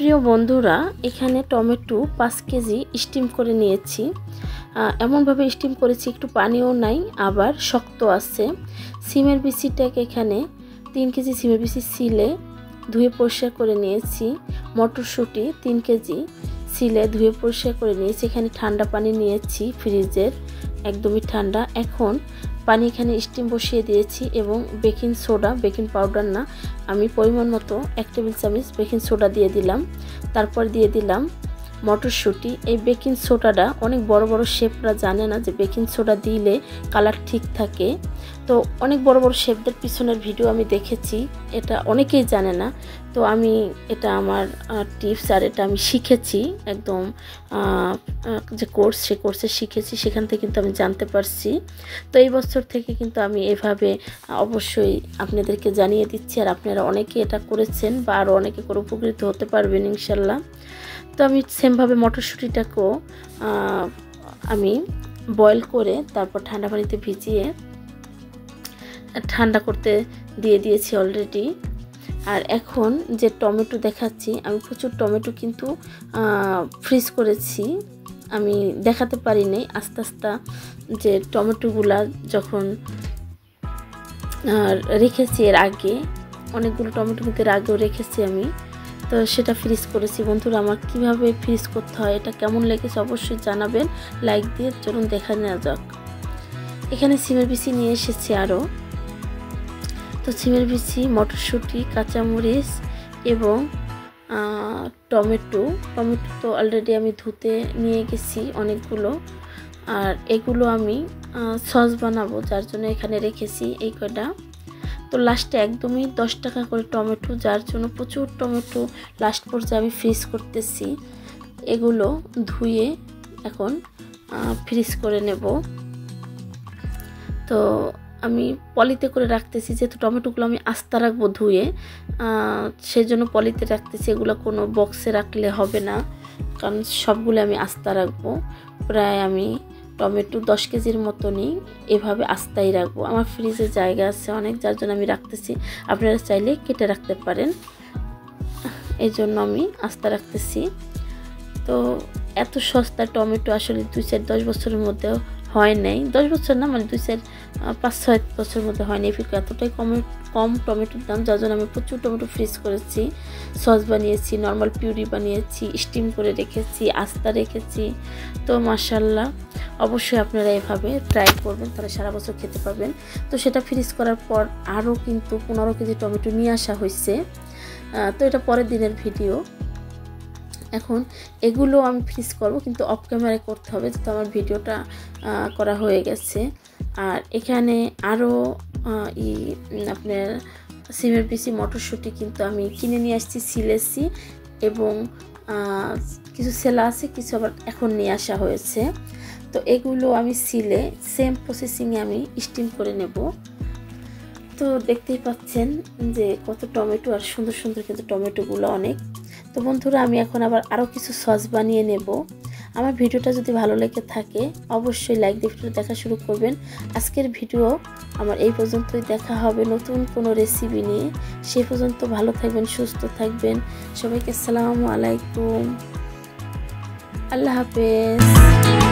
প্রিয় বন্ধুরা, এখানে টমেটো 5 কেজি স্টিম করে নিয়েছি। এমনভাবে স্টিম করেছি একটু পানিও নাই, আবার শক্ত আছে। সিমের বিচিটাকে এখানে 3 কেজি সিমের বিচি ছিলে ধুয়ে পরিষ্কার করে নিয়েছি। মটরশুঁটি 3 কেজি ছিলে ধুয়ে পরিষ্কার করে নিয়েছি। এখানে ঠান্ডা পানি নিয়েছি ফ্রিজের, একদমই ঠান্ডা। এখন পানি এখানে স্টিম বসিয়ে দিয়েছি এবং বেকিং সোডা, বেকিং পাউডার না, আমি পরিমাণ মতো 1 টেবিল চামচ বেকিং সোডা দিয়ে দিলাম। তারপর দিয়ে দিলাম মটরশুঁটি। এই বেকিং সোডাটা অনেক বড় বড় শেফরা জানে না যে বেকিং সোডা দিলে কালার ঠিক থাকে। তো অনেক বড় বড় শেফদের পিছনের ভিডিও আমি দেখেছি, এটা অনেকেই জানে না। তো আমি এটা আমার টিপস, আর এটা আমি শিখেছি একদম যে কোর্স, সে কোর্সে শিখেছি, সেখান থেকে কিন্তু আমি জানতে পারছি। তো এই বছর থেকে কিন্তু আমি এভাবে অবশ্যই আপনাদেরকে জানিয়ে দিচ্ছি, আর আপনারা অনেকে এটা করেছেন বা আরও অনেকে করে উপকৃত হতে পারবেন ইনশাল্লাহ। তো আমি সেমভাবে মটরশুঁটিটাকেও আমি বয়েল করে তারপর ঠান্ডা পানিতে ভিজিয়ে ঠান্ডা করতে দিয়ে দিয়েছি অলরেডি। আর এখন যে টমেটো দেখাচ্ছি, আমি প্রচুর টমেটো কিন্তু ফ্রিজ করেছি, আমি দেখাতে পারিনি। আস্তে আস্তে যে টমেটোগুলা যখন রেখেছি এর আগে, অনেকগুলো টমেটো কিন্তু এর আগেও রেখেছি আমি, তো সেটা ফ্রিজ করেছি। বন্ধুরা, আমার কিভাবে ফ্রিজ করতে হয়, এটা কেমন লেগেছে অবশ্যই জানাবেন লাইক দিয়ে। চলুন দেখা নেওয়া যাক। এখানে সিমের বিচি নিয়ে এসেছি আরও। তো সিমের বিচি, মটরশুঁটি, কাঁচামরিচ এবং টমেটো তো অলরেডি আমি ধুতে নিয়ে গেছি অনেকগুলো। আর এগুলো আমি সস বানাবো, যার জন্য এখানে রেখেছি এই কয়টা। তো লাস্টে একদমই 10 টাকা করে টমেটো, যার জন্য প্রচুর টমেটো লাস্ট পর্যায়ে আমি ফ্রিজ করতেছি। এগুলো ধুয়ে এখন ফ্রিজ করে নেব। তো আমি পলিতে করে রাখতেছি, যেহেতু টমেটোগুলো আমি আস্তা রাখবো ধুয়ে, সেই জন্য পলিতে রাখতেছি। এগুলো কোনো বক্সে রাখলে হবে না, কারণ সবগুলো আমি আস্তা রাখবো। প্রায় আমি টমেটো 10 কেজির মতনই এভাবে আস্তাই রাখবো। আমার ফ্রিজে জায়গা আছে অনেক, যার জন্য আমি রাখতেছি। আপনারা চাইলে কেটে রাখতে পারেন, এই জন্য আমি আস্তা রাখতেছি। তো এত সস্তা টমেটো আসলে 2-4-10 বছরের মধ্যেও হয় নাই। 10 বছর না, মানে 2-4-5-6 বছরের মধ্যে হয়নি। এতটাই কম টমেটোর দাম, যার জন্য আমি প্রচুর টমেটো ফ্রিজ করেছি, সস বানিয়েছি, নর্মাল পিউরি বানিয়েছি, স্টিম করে রেখেছি, আস্তা রেখেছি। তো মাশাআল্লাহ, অবশ্যই আপনারা এভাবে ট্রাই করবেন, তাহলে সারা বছর খেতে পারবেন। তো সেটা ফ্রিজ করার পর আরও কিন্তু 15 কেজি টমেটো নিয়ে আসা হয়েছে। তো এটা পরের দিনের ভিডিও। এখন এগুলো আমি ফ্রিজ করব, কিন্তু অফ ক্যামেরায় করতে হবে, তো আমার ভিডিওটা করা হয়ে গেছে। আর এখানে আরও আপনার সিমের বিচি, মটরশুঁটি কিন্তু আমি কিনে নিয়ে আসছি, সিলেছি, এবং কিছু সেলা আছে, কিছু আবার এখন নিয়ে আসা হয়েছে। তো এগুলো আমি সিলে সেম প্রসেসিংয়ে আমি স্টিম করে নেব। তো দেখতেই পাচ্ছেন যে কত টমেটো, আর সুন্দর সুন্দর কিন্তু টমেটোগুলো অনেক। তো বন্ধুরা, আমি এখন আবার আরও কিছু সস বানিয়ে নেব। আমার ভিডিওটা যদি ভালো লেগে থাকে অবশ্যই লাইক দিয়ে ভিডিও দেখা শুরু করবেন। আজকের ভিডিও আমার এই পর্যন্তই, দেখা হবে নতুন কোনো রেসিপি নিয়ে। সেই পর্যন্ত ভালো থাকবেন, সুস্থ থাকবেন। সবাইকে আসসালামু আলাইকুম, আল্লাহ হাফেজ।